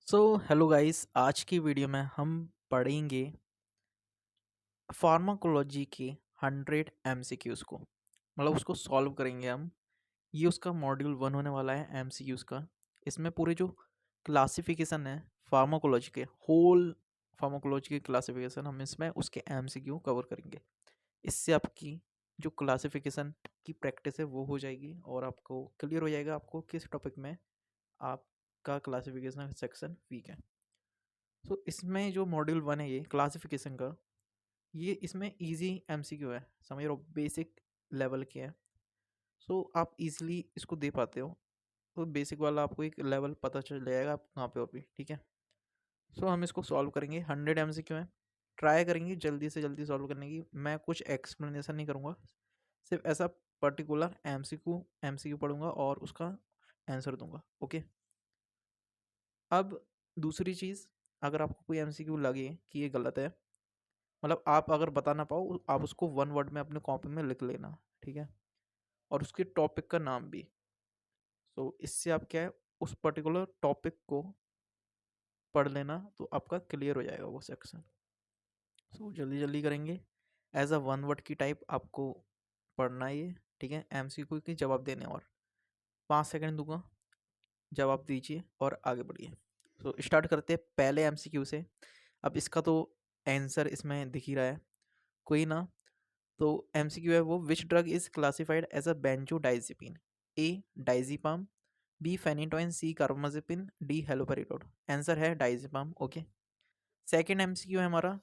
So hello guys, आज की video में हम पढ़ेंगे फार्माकोलॉजी के 100 एमसीक्यूज को। मतलब उसको सॉल्व करेंगे हम। ये उसका मॉड्यूल 1 होने वाला है एमसीक्यूज का। इसमें पूरे जो क्लासिफिकेशन है फार्माकोलॉजी के, होल फार्माकोलॉजी की क्लासिफिकेशन, हम इसमें उसके एमसीक्यू कवर करेंगे। इससे आपकी जो क्लासिफिकेशन की प्रैक्टिस है वो हो जाएगी और आपको क्लियर हो जाएगा आपको किस टॉपिक में आपका क्लासिफिकेशन सेक्शन वीक है। तो इसमें जो मॉड्यूल 1 है ये क्लासिफिकेशन का, ये इसमें इजी एमसीक्यू है, समझ रहे हो, बेसिक लेवल के हैं। सो आप इजीली इसको दे पाते हो। तो बेसिक वाला आपको एक लेवल पता चल जाएगा आप कहाँ पे हो अभी, ठीक है। सो हम इसको सॉल्व करेंगे, 100 एमसीक्यू है। ट्राई करेंगे जल्दी से जल्दी सॉल्व करने की। मैं कुछ एक्सप्लेनेशन नहीं करूँगा, सिर्फ ऐसा पर्टिकुलर एमसीक्यू पढ़ूंगा और उसका आंसर दूंगा। ओके। अब दूसरी चीज़, अगर आपको कोई एमसीक्यू लगे कि ये गलत है, मतलब आप अगर बता ना पाओ, आप उसको 1 वर्ड में अपने कॉपी में लिख लेना, ठीक है। और उसके टॉपिक का नाम भी। तो इससे आप क्या है, उस पर्टिकुलर टॉपिक को पढ़ लेना तो आपका क्लियर हो जाएगा वो सेक्शन। सो जल्दी जल्दी करेंगे। एज अ 1 वर्ड की टाइप आपको पढ़ना है ये, ठीक है। एमसीक्यू के जवाब देने और 5 सेकंड दूंगा, जवाब दीजिए और आगे बढ़िए। तो स्टार्ट करते हैं पहले एमसीक्यू से। अब इसका तो आंसर इसमें दिख ही रहा है, कोई ना। तो एमसीक्यू है वो, which drug is classified as a benzodiazepine? A diazepam, B phenytoin, C carbamazepine, D haloperidol. Answer है डाइजिपाम। ओके। सेकंड एमसीक्यू है हमारा,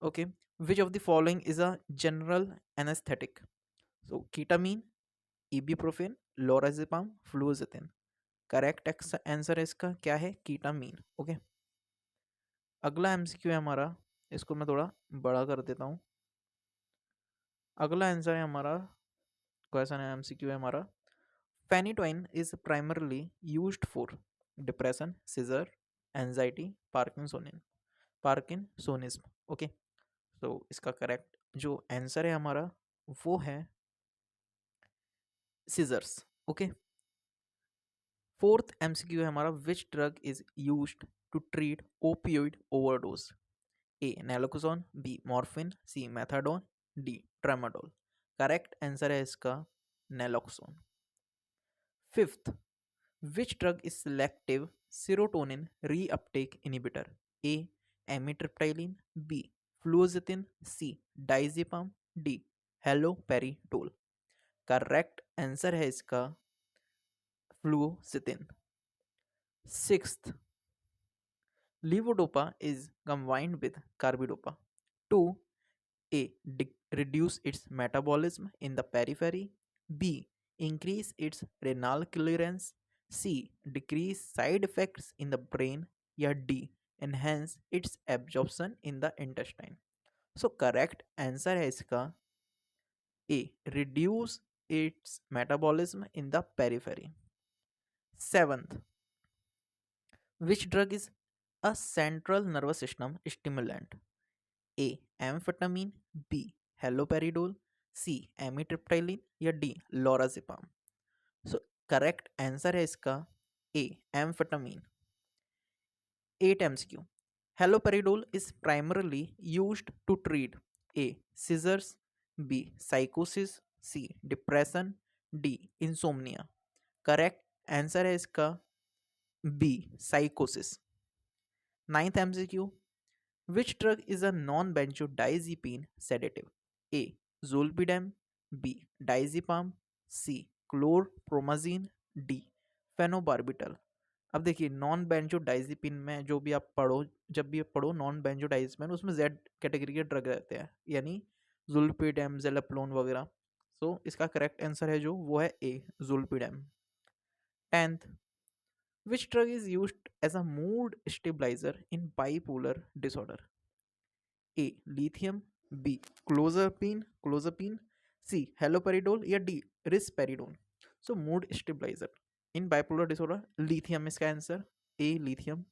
okay, which of the following is a general anaesthetic? So ketamine, ibuprofen, lorazepam, fluoxetine. Correct answer है इसका क्या है? कीटामीन। Okay. अगला MCQ है हमारा, इसको मैं थोड़ा बड़ा कर देता हूँ। अगला आंसर है हमारा, क्वेश्चन है एमसीक्यू है हमारा, Phenytoin is primarily used for depression, seizure, anxiety, Parkinsonism. Okay. तो इसका करेक्ट जो आंसर है हमारा वो है सीजर्स। ओके। फोर्थ एमसीक्यू है हमारा, which drug is used to treat opioid overdose? A naloxone, B morphine, C methadone, D tramadol. Correct answer है इसका naloxone. Fifth, which drug is selective serotonin reuptake inhibitor? A amitriptyline, B fluoxetine, C diazepam, D haloperidol। Correct answer है इसका fluoxetine. Sixth, levodopa is combined with carbidopa to A reduce its metabolism in the periphery, B increase its renal clearance, C decrease side effects in the brain, या D enhance its absorption in the intestine। So correct answer है इसका A reduce its metabolism in the periphery। Seventh, which drug is a central nervous system stimulant? A amphetamine, B haloperidol, C amitriptyline, या D lorazepam. So correct answer है इसका A amphetamine. 8 MCQ, haloperidol is primarily used to treat A seizures, B साइकोसिस, C depression, D insomnia. Correct answer है इसका B साइकोसिस। 9th MCQ, which drug is a non-benzodiazepine sedative? A. Zolpidem, B. Diazepam, C. Chlorpromazine, D. Phenobarbital। अब देखिए, non benzodiazepine में जो भी आप पढ़ो, जब भी आप पढ़ो नॉन बेंजोडाइजिपिन, उसमें जेड कैटेगरी के ड्रग रहते हैं, यानी जुल्पिडेम, जेलाप्लोन वगैरह। सो इसका करेक्ट आंसर है जो वो है ए जुल्पिडेम। 10th, which drug is used as a mood stabilizer in bipolar disorder? A lithium, B clozapine, C haloperidol, या D risperidone. So mood stabiliser in bipolar disorder, lithium इसका आंसर, A lithium.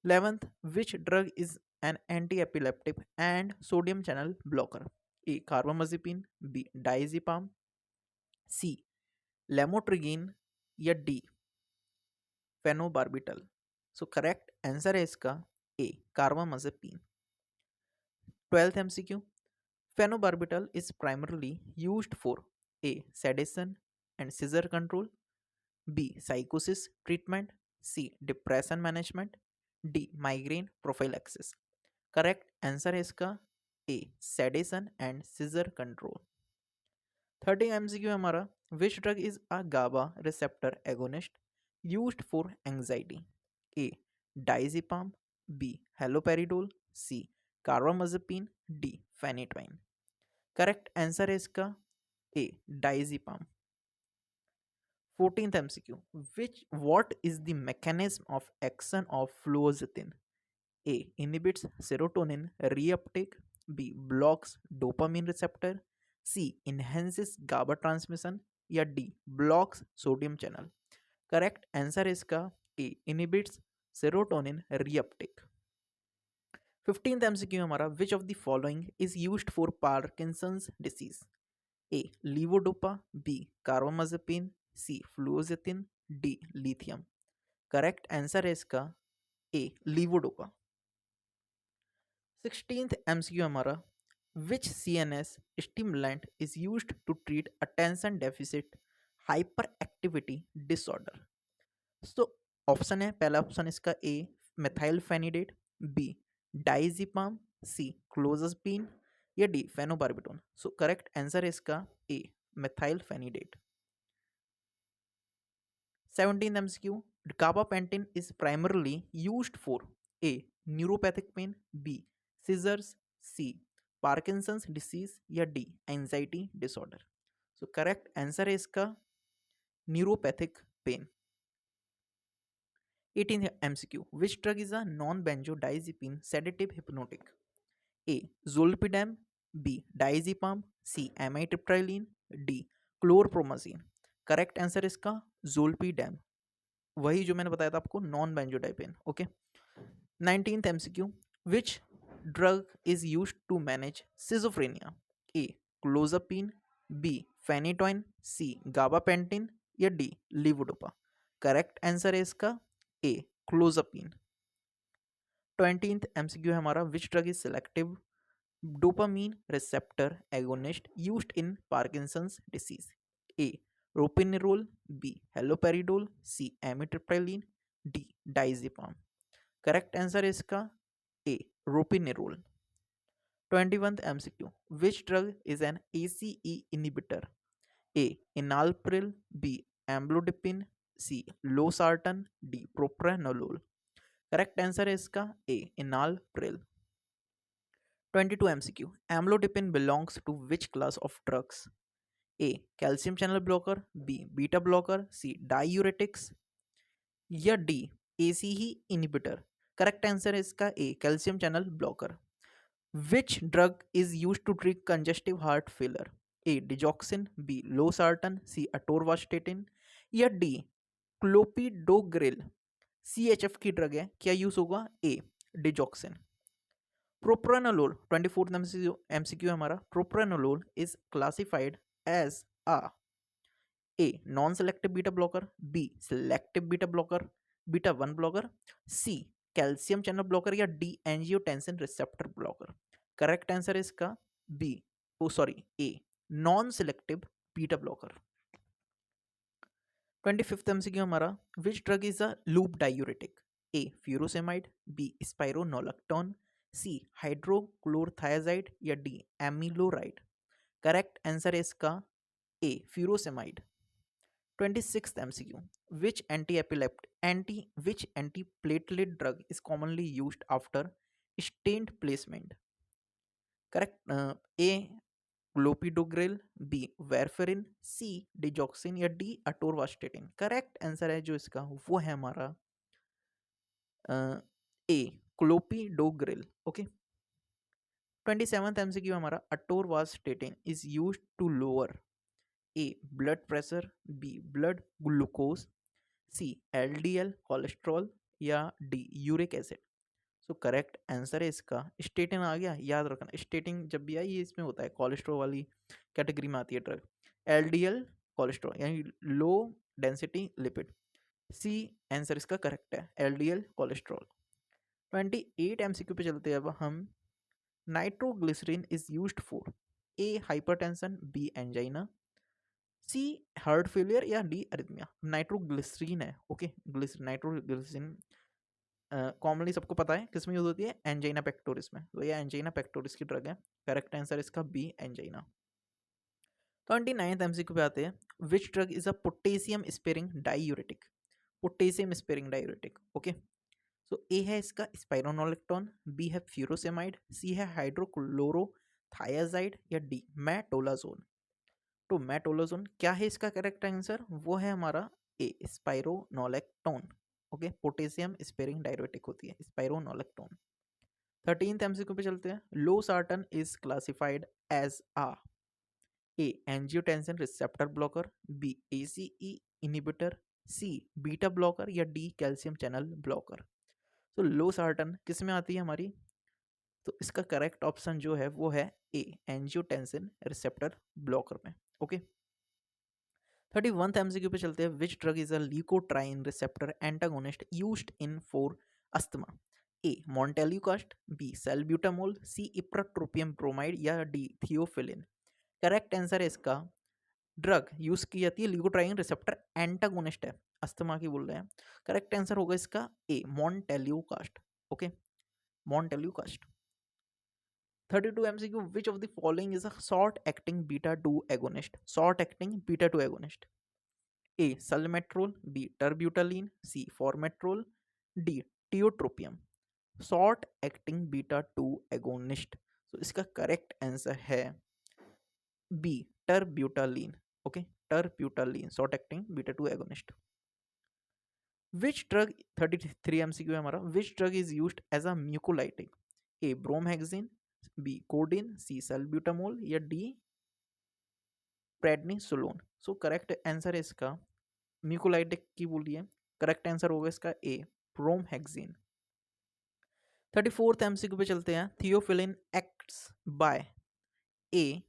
11th, which drug is an anti epileptic and sodium channel blocker? A carbamazepine, B diazepam, C lamotrigine, या D phenobarbital. So correct answer है इसका A carbamazepine. 12th MCQ, phenobarbital is primarily used for A. Sedation and seizure control, B. Psychosis treatment, C. Depression management, D. Migraine prophylaxis. Correct answer है इसका A. Sedation and seizure control. 30 MCQ हमारा, which drug is a GABA receptor agonist used for anxiety? A. Diazepam, B. Haloperidol, C. Carbamazepine, D. Phenytoin. Correct answer है इसका ए डाइजिपाम। 14th MCQ, which what is the mechanism of action of fluoxetine? A inhibits serotonin reuptake, B blocks dopamine receptor, C enhances GABA transmission, या D blocks sodium channel. Correct answer है इसका ए inhibits serotonin reuptake। 15th MCQ हमारा, which of the following is used for Parkinson's disease? A. Levodopa, B. Carbamazepine, C. Fluoxetine, D. Lithium. Correct answer है इसका ए levodopa. 16th MCQ हमारा, which CNS stimulant is used to treat attention deficit hyperactivity disorder? तो option है, पहला option इसका ए मेथाइलफेनिडेट, B diazepam, सी क्लोजस्पिन, या D phenobarbitone. सो correct answer है इसका ए मेथाइलफेनिडेट। 17th MCQ, gabapentin is primarily used for A. Neuropathic pain, B. Seizures, C. Parkinson's disease, या D. Anxiety disorder. So correct answer है इसका neuropathic pain. 18th MCQ, which drug is a non-benzodiazepine sedative hypnotic? A. Zolpidem, B. Diazepam, C. Amitriptyline, D. Chlorpromazine. Correct answer इसका zolpidem, वही जो मैंने बताया था आपको non benzodiazepine. Okay. 19th MCQ, which drug is use to manage schizophrenia? A clozapine, B phenytoin, C gabapentin, या D levodopa. Correct answer है इसका ए क्लोजापिन। 20th MCQ है हमारा, which drug is selective dopamine receptor agonist used in Parkinson's disease? A. Ropinirole, B. Haloperidol, C. Amitriptyline, D. Diazepam. Correct answer is इसका A. Ropinirole। 21st MCQ, which drug is an ACE inhibitor? A. Enalapril, B. Amlodipine, C. Losartan, D. Propranolol. Correct answer है इसका A. Enalapril। 22 MCQ, amlodipine belongs to which class of drugs? A. Calcium channel blocker, B. Beta blocker, C. Diuretics, या D. ACE inhibitor. Correct answer है इसका A. Calcium channel blocker. Which drug is used to treat congestive heart failure? A. Digoxin, B. Losartan, C. Atorvastatin, या D. Clopidogrel. CHF की drug है, क्या use होगा? A. Digoxin। Propranolol, 24th MCQ हमारा, propranolol is classified as a non-selective beta blocker, B selective beta blocker, beta 1 blocker, C calcium channel blocker, या D angiotensin receptor blocker. Correct answer is इसका B, A non-selective beta blocker। 25th MCQ हमारा, which drug is a loop diuretic? A furosemide, B spironolactone, C hydrochlorothiazide, या D amiloride. Correct answer है इसका A furosemide। 26th MCQ, which antiplatelet drug is commonly used after stent placement? Correct, A clopidogrel, B warfarin, C digoxin, या D atorvastatin. Correct answer है जो इसका वो है हमारा ए क्लोपिडोग्रेल। ओके। 27th MCQ हमारा, atorvastatin is used to lower A blood pressure, B blood glucose, C LDL cholesterol, या D uric acid. So correct answer है इसका स्टेटिन। आ गया, याद रखना स्टेटिन जब भी आई ये इसमें होता है, कोलेस्ट्रॉल वाली कैटेगरी में आती है ड्रग। एलडीएल कोलेस्ट्रॉल यानी low density lipid, C answer इसका करेक्ट है, एलडीएल कोलेस्ट्रॉल। 28 एमसीक्यू पे चलते हैं अब हम। Nitroglycerin is used for A hypertension, B angina, C heart failure या डी अरिथमिया। नाइट्रोग्लिसरीन है, ओके, ग्लिसरीन नाइट्रोग्लिसरीन कॉमनली सबको पता है किस में यूज होती है, एंजाइना पेक्टोरिस में, तो ये एंजाइना पेक्टोरिस की ड्रग है। करेक्ट आंसर इसका बी एंजाइना। 29th एमसीक्यू पे आते हैं। Which drug is a potassium sparing diuretic. Potassium sparing diuretic, okay. So A है इसका स्पाइरोनोलेक्टोन, बी है फ्यूरोसेमाइड, सी है हाइड्रोक्लोरोथायाजाइड या डी मेटोलाजोन। तो मेटोलाजोन क्या है इसका करेक्ट आंसर, वो है हमारा A spironolactone, okay. Potassium sparing diuretic होती है स्पाइरोनोलेक्टोन। 13th एमसीक्यू पे चलते हैं। Losartan is classified as a A angiotensin receptor blocker, B ACE inhibitor, C beta blocker या डी कैल्शियम चैनल ब्लॉकर। तो लो सार्टन किस में आती है हमारी, तो इसका करेक्ट ऑप्शन जो है वो है ए एंजियोटेंसिन रिसेप्टर ब्लॉकर में, ओके। 31th एमसीक्यू पे चलते हैं। Which drug is a leukotriene receptor antagonist used in for asthma. A montelukast, B salbutamol, C ipratropium bromide या डी थियोफिलिन। करेक्ट आंसर है इसका, ड्रग यूज की जाती है ल्यूकोट्राइन रिसेप्टर एंटागोनिस्ट है, अस्थमा की बोल रहे हैं। करेक्ट आंसर होगा इसका A montelukast, okay, montelukast. 32 MCQ. Which of the following is a short acting beta 2 agonist. Short acting beta 2 agonist. A salmeterol, B terbutaline, C formoterol, D tiotropium. Short acting beta 2 agonist, तो इसका correct answer है B terbutaline, okay, terbutaline short acting beta 2 agonist. Which drug 33 MCQ है हमारा। Which drug is used as a mucolytic. A bromhexine, B codeine, C salbutamol या D prednisolone. So correct answer है इसका mucolytic की बोलिए, correct answer होगा इसका ए bromhexine. 34th MCQ पे चलते हैं। Theophylline acts by A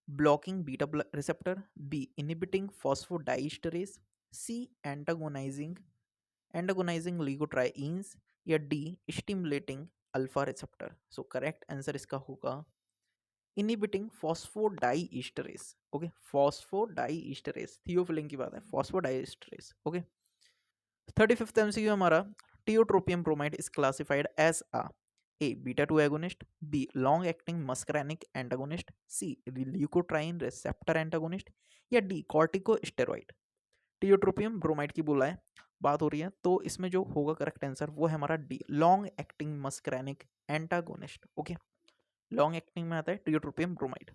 blocking beta receptor, B inhibiting phosphodiesterase, C antagonising antagonising leukotrienes या D stimulating alpha receptor. So correct answer इसका होगा इनहिबिटिंग फॉस्फोडाइस्टरेज, ओके, फॉस्फोडाइस्टरेज, थियोफिलिन की बात है, फॉस्फोडाइस्टरेज, ओके। 35th एमसीक्यू हमारा। Tiotropium bromide is classified as a A beta 2 agonist, B long acting muscarinic antagonist, C leukotriene receptor antagonist या D corticosteroid. Tiotropium bromide की बोला है, बात हो रही है, तो इसमें जो होगा करेक्ट आंसर वो है हमारा D long acting muscarinic antagonist, okay. Long acting में आता है टियोट्रोपियम ब्रोमाइड।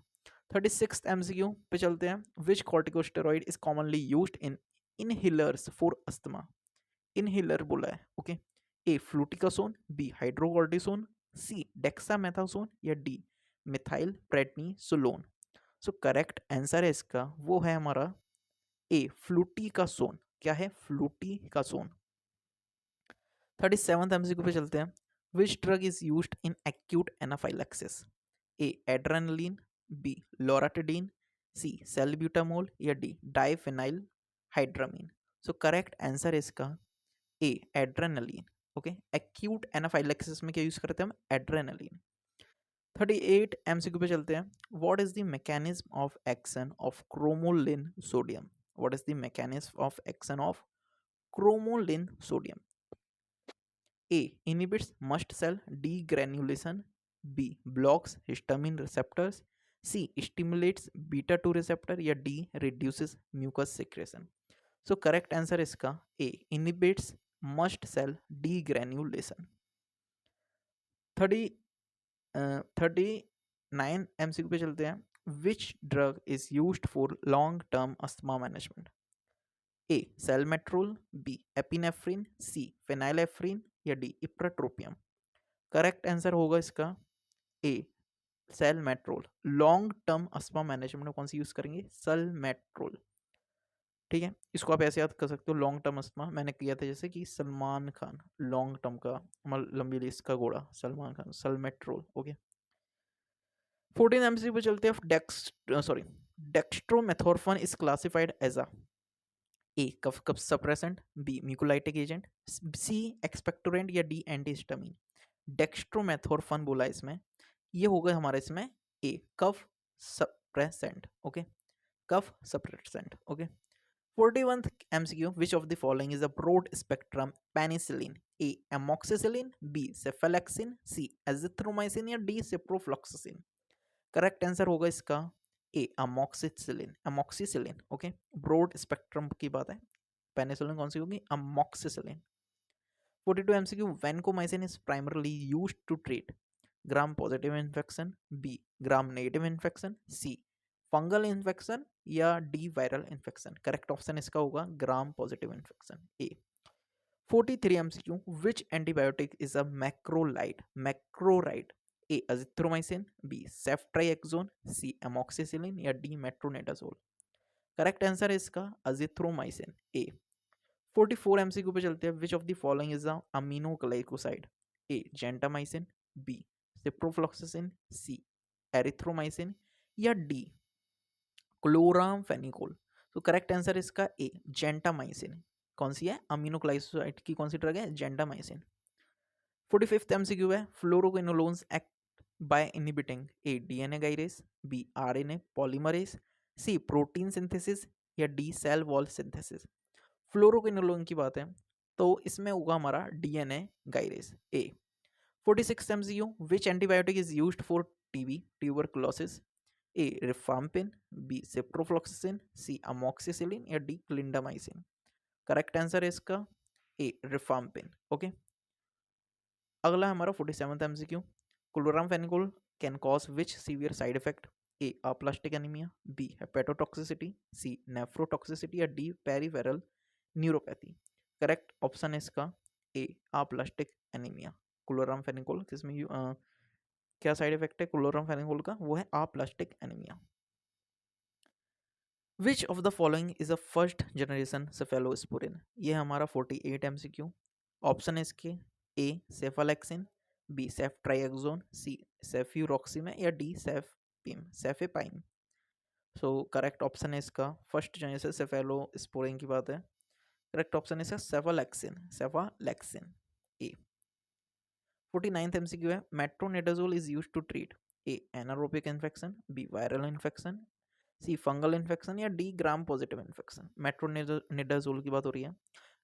36th एमसीक्यू पे चलते हैं। Which corticosteroid is commonly used in inhalers for asthma. Inhaler बोला है, okay. A fluticasone, B hydrocortisone, C dexamethasone या D methyl prednisolone. So correct answer है इसका वो है हमारा ए फ्लूटिकासोन। क्या है, फ्लूटिकासोन। 37th एमसीक्यू पे चलते हैं। Which drug is used in acute anaphylaxis. A adrenaline, B loratadine, C salbutamol या D diphenhydramine. So correct answer है इसका A adrenaline, okay. Acute anaphylaxis में क्या यूज करते हैं हम, एड्रेनलिन। 38 एमसीक्यू पे चलते हैं। What is the mechanism of action of cromolyn sodium. What is the mechanism of action of cromolyn sodium. A inhibits mast cell degranulation, B blocks histamine receptors, C stimulates beta 2 receptor या D reduces mucus secretion. So correct answer इसका A inhibits mast cell degranulation. 30 39 MCQ पे चलते हैं। Which drug is used for long term asthma management. A salmeterol, B epinephrine, सी फेनाइलेफ्रिन या D ipratropium. Correct answer होगा इसका ए सेलमेट्रोल। Long term asthma management में कौन सी use करेंगे, सेलमेट्रोल, ठीक है। इसको आप ऐसे याद कर सकते हो, लॉन्ग टर्म अस्थमा मैंने किया था जैसे कि सलमान खान, लॉन्ग टर्म का लंबी लिस्ट का घोड़ा Salman Khan, salmeterol, okay. 14 MCQ पे चलते हैं। Dextromethorphan is classified as a A cough cough suppressant, B mucolytic agent, C expectorant या डी एंटीहिस्टामिन। डेक्स्ट्रोमेथोर्फन बोला इसमें, ये हो गया हमारा इसमें A cough suppressant. Okay, cough suppressant. Okay, 41th MCQ, which of the following is a broad spectrum penicillin? A amoxicillin, B cephalexin, C azithromycin या D ciprofloxacin। Correct answer होगा इसका A amoxicillin, amoxicillin. Okay, broad spectrum की बात है, penicillin कौन सी होगी, amoxicillin. 42 MCQ, vancomycin is primarily used to treat gram positive infection, B gram negative infection, C fungal infection या D viral infection. Correct option इसका होगा gram positive infection, A. 43 MCQ, which antibiotic is a macrolide, macrolide? A azithromycin, B ceftriaxone, C amoxicillin या D metronidazole। Correct answer है इसका azithromycin, ए। 44 MCQ पे चलते हैं, which of the following is a aminoglycoside? A gentamicin, B ciprofloxacin, C erythromycin या D chloramphenicol. तो correct answer इसका A gentamicin. कौन सी है, अमीनोग्लाइकोसाइड की कौन सी ड्रग है, जेंटामाइसिन। 45th MCQ है, fluoroquinolones act by inhibiting A DNA gyrase, B RNA polymerase, C protein synthesis या D cell wall synthesis. Fluoroquinolone की बात है तो इसमें होगा हमारा DNA gyrase, A. 46th MCQ, which antibiotic is used for TB, tuberculosis? A rifampin, B ciprofloxacin, C amoxicillin या D clindamycin। Correct answer है इसका ए रिफाम्पिन। ओके, अगला हमारा 47th MCQ, chloramphenicol can cause which severe side effect? A aplastic anaemia, B hepatotoxicity, C nephrotoxicity या D peripheral neuropathy. Correct option है इसका ए aplastic anaemia. Chloramphenicol किसमें क्या side effect है क्लोरामफेनिकोल का, वो है aplastic anaemia. Which of the following is a first generation cephalosporin? ये हमारा 48 MCQ। ऑप्शन है इसके ए सेफालेक्सिन, बी सेफ्ट्राइएक्सोन, सी सेफ्यूरोक्सिम या डी सेफपिम, सेफेपाइम। सो करेक्ट ऑप्शन है इसका फर्स्ट जनरेशन सेफेलोस्पोरिन की बात है, करेक्ट ऑप्शन है इसका cefalexin, cefalexin, A. 49th MCQ है, metronidazole is used to treat A anaerobic infection, B viral infection, C fungal infection या D gram positive infection. Metronidazole की बात हो रही है,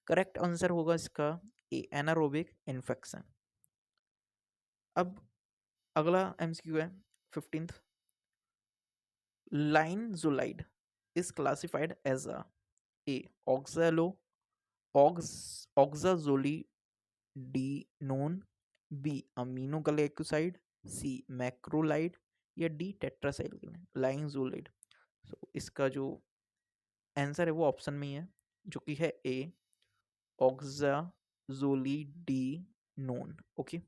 करेक्ट आंसर होगा इसका ए एनारोबिक इन्फेक्शन। अब अगला एमसीक्यू है 15th, linezolid is classified as a A oxalo oxazolidinone, B aminoglycoside, C macrolide या डी टेट्रासाइक्लिन। लाइनजुलाइड, सो इसका जो आंसर है वो ऑप्शन में ही है, जो कि है ए ऑक्साजोलिडीनोन। ओके,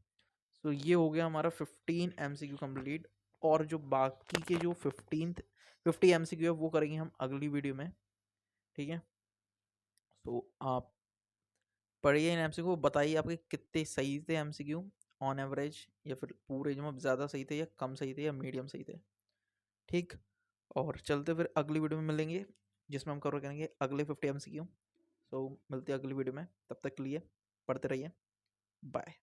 सो ये हो गया हमारा 15 MCQ कंप्लीट। और जो बाकी के जो 50 MCQ है वो करेंगे हम अगली वीडियो में, ठीक है। तो आप पढ़िए इन MCQ, बताइए आपके कितने सही थे MCQ ऑन एवरेज, या फिर पूरे में ज़्यादा सही थे या कम सही थे या मीडियम सही थे, ठीक। और चलते फिर अगली वीडियो में मिलेंगे जिसमें हम कवर करेंगे अगले 50 MCQ। सो मिलते हैं अगली वीडियो में, तब तक के लिए पढ़ते रहिए, बाय।